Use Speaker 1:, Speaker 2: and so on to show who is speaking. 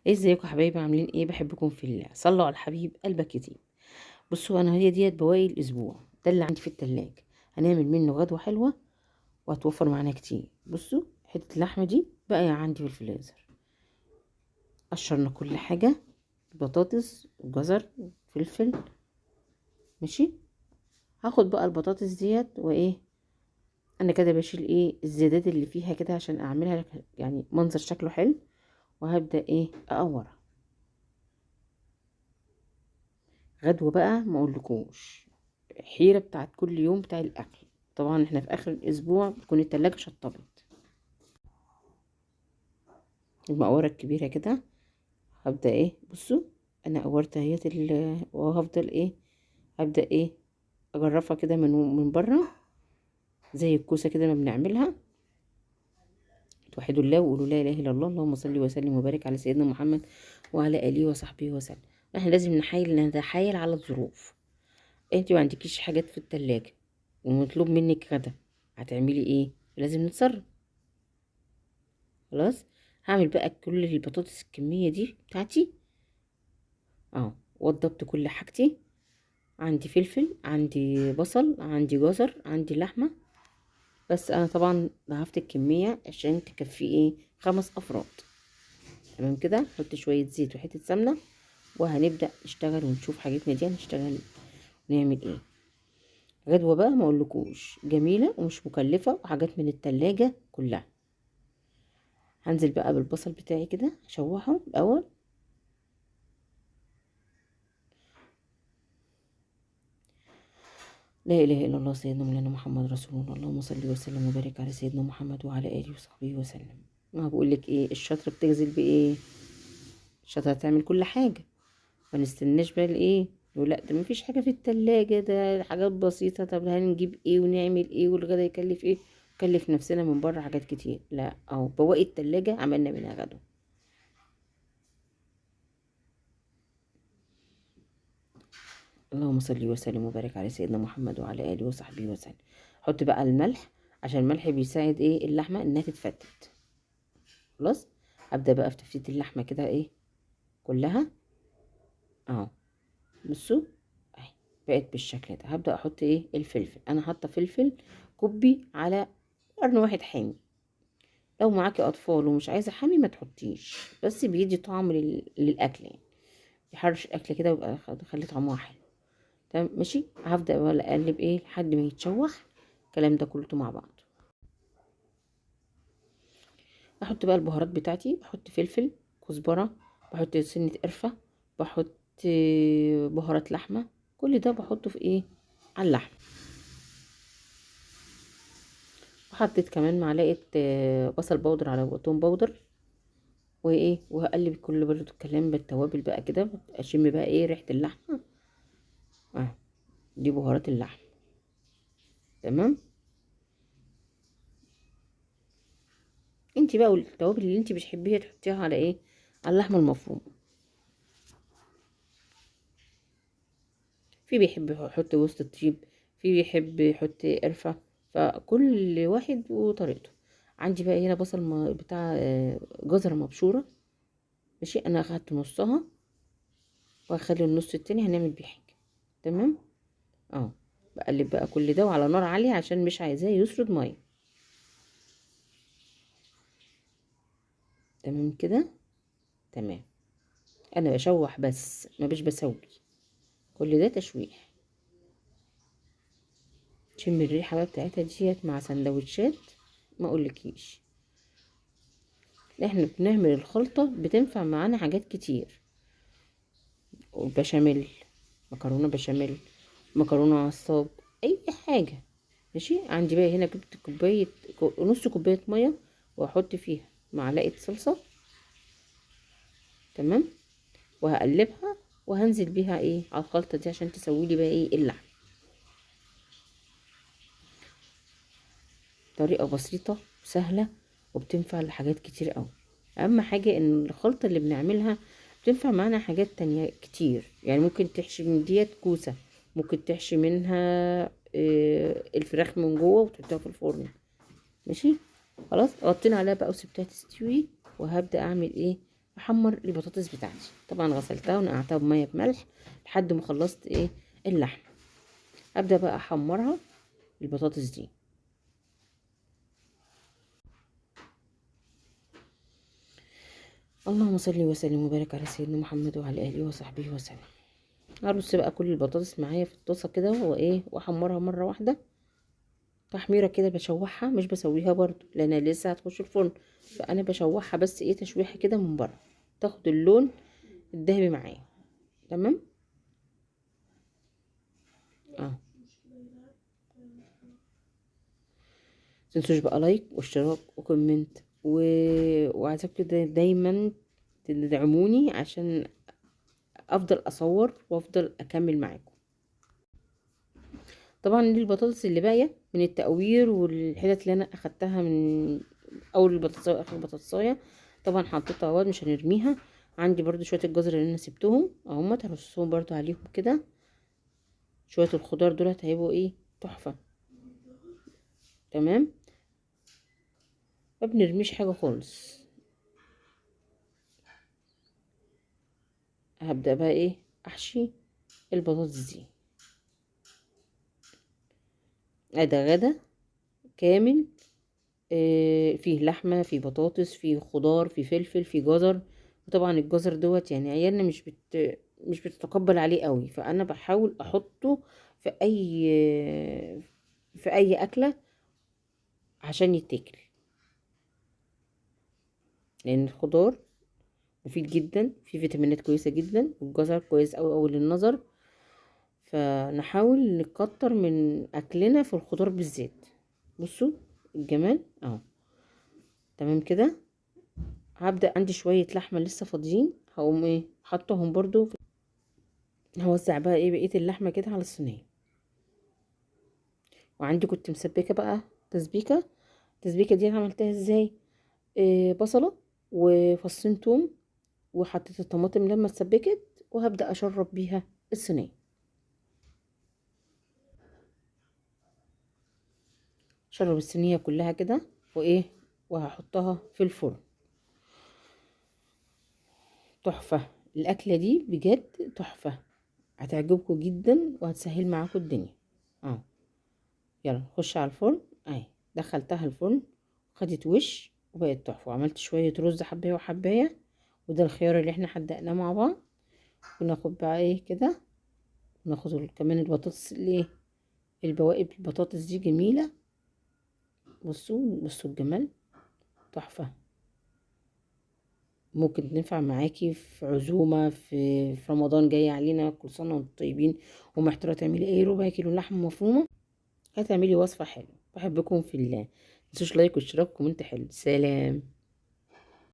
Speaker 1: ازيكم يا حبايبي؟ عاملين ايه؟ بحبكم في الله. صلوا على الحبيب قلبك يطيب. بصوا، انا هي ديت بواقي الاسبوع ده اللي عندي في التلاجة. هنعمل منه غدوة حلوة وهتوفر معانا كتير. بصوا، حتة اللحمة دي بقى عندي في الفريزر. قشرنا كل حاجة، بطاطس وجزر وفلفل. ماشي. هاخد بقى البطاطس ديت وايه، انا كده بشيل ايه الزيادات اللي فيها كده عشان اعملها يعني منظر شكله حلو. وهبدأ ايه اقورها. غدوة بقى ما اقولكوش، حيرة بتاعت كل يوم بتاع الاكل. طبعا احنا في اخر الاسبوع بتكون التلاجة شطبت. المقورة الكبيرة كده هبدأ ايه، بصوا انا قورت اهيت وهفضل ايه، هبدأ ايه اجرفها كده من بره زي الكوسة كده ما بنعملها. توحدوا الله وقولوا لا اله الا الله، اللهم صل وسلم وبارك على سيدنا محمد وعلى اله وصحبه وسلم. احنا لازم نتحايل على الظروف. انت ما عندكيش حاجات في التلاجة ومطلوب منك غدا، هتعملي ايه؟ لازم نتصرف. خلاص. هعمل بقى كل البطاطس الكمية دي بتاعتي اهو. وضبط كل حاجتي، عندي فلفل، عندي بصل، عندي جزر، عندي لحمة. بس انا طبعا ضعفت الكمية عشان تكفي ايه 5 افراد. تمام كده. نحط شوية زيت وحتة سمنة وهنبدأ نشتغل ونشوف حاجتنا دي هنشتغل نعمل ايه. غدوة بقى ما اقولكوش جميلة ومش مكلفة وحاجات من التلاجة كلها. هنزل بقى بالبصل بتاعي كده اشوحه الاول. لا اله الا الله سيدنا مولانا محمد رسول الله، اللهم صل وسلم وبارك على سيدنا محمد وعلى اله وصحبه وسلم. ما بقول لك ايه، الشطر بتغزل بايه؟ الشطر هتعمل كل حاجه. ما نستناش بقى الايه يقول لا ده مفيش حاجه في التلاجة، ده حاجات بسيطه، طب هنجيب ايه ونعمل ايه والغدا يكلف ايه؟ كلف نفسنا من بره حاجات كتير. لا، او بواقي التلاجة عملنا منها غدا. اللهم صل وسلم وبارك على سيدنا محمد وعلى اله وصحبه وسلم. حط بقى الملح عشان الملح بيساعد ايه اللحمه انها تتفتت. خلاص. ابدا بقى في تفتيت اللحمه كده ايه كلها اهو. بصوا اهي بقت بالشكل ده. هبدا احط ايه الفلفل. انا حاطه فلفل كوبي على قرن واحد حامي. لو معاكي اطفال ومش عايزه حامي ما تحطيش، بس بيدي طعم للاكل يعني، يحرش الاكل كده ويبقى خلي طعمها حلو. تمام ماشي. هبدا بقى اقلب ايه لحد ما يتشوح الكلام ده كله مع بعض. احط بقى البهارات بتاعتي، بحط فلفل، كزبره، بحط سنه قرفه، بحط بهارات لحمه. كل ده بحطه في ايه على اللحم. وحطيت كمان معلقه بصل بودر على توم بودر. وايه وهقلب كل برضه الكلام بالتوابل بقى كده. اشم بقى ايه ريحه اللحمه. اه، دي بهارات اللحم. تمام. انتي بقى والتوابل اللي انتي بتحبيها تحطيها على ايه على اللحمه المفرومه. في بيحب يحط جوز الطيب، في بيحب يحط قرفة. فكل واحد وطريقته. عندي بقى هنا بصل بتاع جزرة مبشورة. ماشي. انا اخدت نصها وهخلي النص التاني هنعمل بيه حاجة. تمام. اه. بقلب بقى كل ده وعلى نار عالية عشان مش عايزاه يسرد مية. تمام كده. تمام. انا بشوح بس ما بش بسوي. كل ده تشويح. شم الريحة بقى بتاعتها ديت مع سندوتشات ما اقولكيش. احنا بنعمل الخلطة بتنفع معانا حاجات كتير. وبشاميل، مكرونة بشاميل، مكرونة عصاب، اي حاجة. ماشي. عندي بقى هنا جبت كوباية نص كوباية مية واحط فيها معلقة صلصة. تمام. وهقلبها وهنزل بيها ايه على الخلطة دي عشان تسوي لي بقى ايه اللحم. طريقة بسيطة وسهلة وبتنفع لحاجات كتير قوي. اهم حاجة ان الخلطة اللي بنعملها بتنفع معانا حاجات تانية كتير. يعني ممكن تحشي من ديت كوسة، ممكن تحشي منها الفراخ من جوه وتحطها في الفرن. ماشي. خلاص غطينا عليها بقى وسبتها تستوي. وهبدأ اعمل ايه احمر البطاطس بتاعتي. طبعا غسلتها ونقعتها بميه بملح لحد ما خلصت ايه اللحم. ابدا بقى احمرها البطاطس دي. اللهم صل وسلم وبارك على سيدنا محمد وعلى اله وصحبه وسلم. ارص بقى كل البطاطس معايا في الطاسه كده وايه واحمرها مره واحده تحميره كده، بشوحها مش بسويها برضو لان لسه هتخش الفرن، فانا بشوحها بس ايه تشويحه كده من بره تاخد اللون الذهبي معايا. تمام. اه متنسوش بقى لايك واشتراك وكومنت وعايزاكم كده دايما تدعموني عشان افضل اصور وافضل اكمل معاكم. طبعا دي البطاطس اللي باقيه من التقوير والحتت اللي انا اخدتها من اول البطاطسايه واخر البطاطسايه، طبعا حطيتها اهوت مش هنرميها. عندي برضو شويه الجزر اللي انا سبتهم اهما ترصهم برضو عليهم كده. شويه الخضار دولت هيبقوا ايه تحفه. تمام. ما بنرميش حاجه خالص. هبدا بقى ايه احشي البطاطس دي. ده غدا كامل. فيه لحمه فيه بطاطس فيه خضار فيه فلفل فيه جزر. وطبعا الجزر دوت يعني عيالنا مش بتتقبل عليه قوي، فانا بحاول احطه في اي اكله عشان يتاكل، لان الخضار مفيد جدا فيه فيتامينات كويسه جدا والجزر كويس قوي قوي للنظر. فنحاول نكتر من اكلنا في الخضار بالذات. بصوا الجمال اهو. تمام كده. هبدأ عندي شوية لحمة لسه فاضيين هقوم ايه حطهم برضو هوزع بقى ايه بقية اللحمة كده على الصينية. وعندي كنت مسبكة بقى تسبيكة. التسبيكة دي عملتها ازاي؟ بصلة وفصين توم وحطيت الطماطم لما اتسبكت وهبدأ اشرب بيها الصينية. شرب الصينية كلها كده وايه وهحطها في الفرن. تحفة الأكلة دي بجد تحفة. هتعجبكم جدا وهتسهل معاكم الدنيا. اه يلا نخش على الفرن اهي. دخلتها الفرن خدت وش وبقت تحفة. وعملت شوية رز حباية وحباية وده الخيار اللي احنا حدقناه مع بعض. وناخد بقى ايه كده ناخد كمان البطاطس الايه البواقي البطاطس دي جميلة. بصوا الجمال تحفة. ممكن تنفع معاكي في عزومة في رمضان جاي علينا كل سنة وانتم طيبين ومحتارة تعملي ايه ربع كيلو لحمة مفرومة هتعملي وصفة حلوة. بحبكم في الله. متنسوش لايك واشتراك وكومنت حلو. سلام.